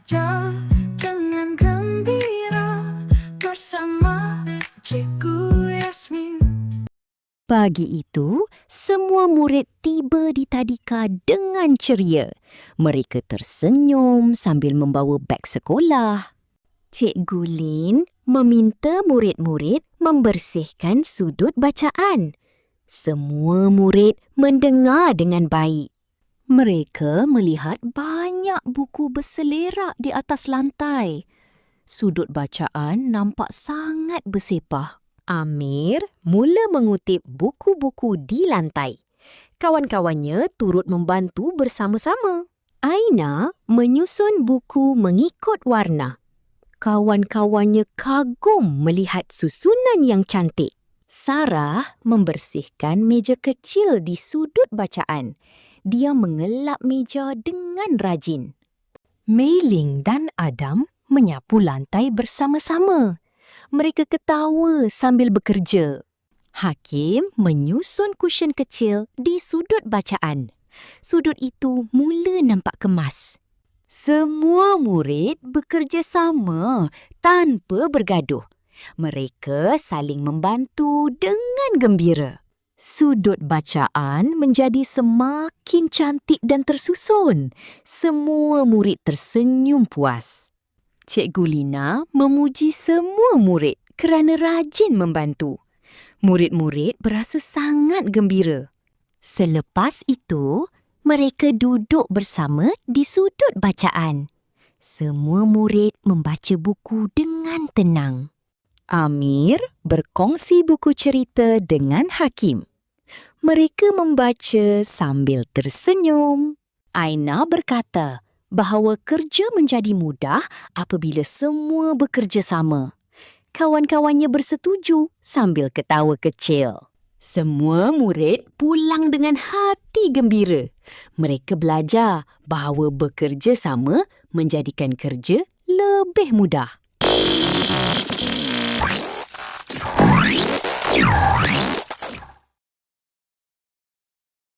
bekerja dengan gembira bersama Cikgu Yasmin. Pagi itu, semua murid tiba di tadika dengan ceria. Mereka tersenyum sambil membawa beg sekolah. Cikgu Lin meminta murid-murid membersihkan sudut bacaan. Semua murid mendengar dengan baik. Mereka melihat banyak buku berselerak di atas lantai. Sudut bacaan nampak sangat bersepah. Amir mula mengutip buku-buku di lantai. Kawan-kawannya turut membantu bersama-sama. Aina menyusun buku mengikut warna. Kawan-kawannya kagum melihat susunan yang cantik. Sarah membersihkan meja kecil di sudut bacaan. Dia mengelap meja dengan rajin. Mei Ling dan Adam menyapu lantai bersama-sama. Mereka ketawa sambil bekerja. Hakim menyusun kusyen kecil di sudut bacaan. Sudut itu mula nampak kemas. Semua murid bekerjasama tanpa bergaduh. Mereka saling membantu dengan gembira. Sudut bacaan menjadi semakin cantik dan tersusun. Semua murid tersenyum puas. Cikgu Lina memuji semua murid kerana rajin membantu. Murid-murid berasa sangat gembira. Selepas itu, mereka duduk bersama di sudut bacaan. Semua murid membaca buku dengan tenang. Amir berkongsi buku cerita dengan Hakim. Mereka membaca sambil tersenyum. Aina berkata bahawa kerja menjadi mudah apabila semua bekerjasama. Kawan-kawannya bersetuju sambil ketawa kecil. Semua murid pulang dengan hati gembira. Mereka belajar bahawa bekerjasama menjadikan kerja lebih mudah.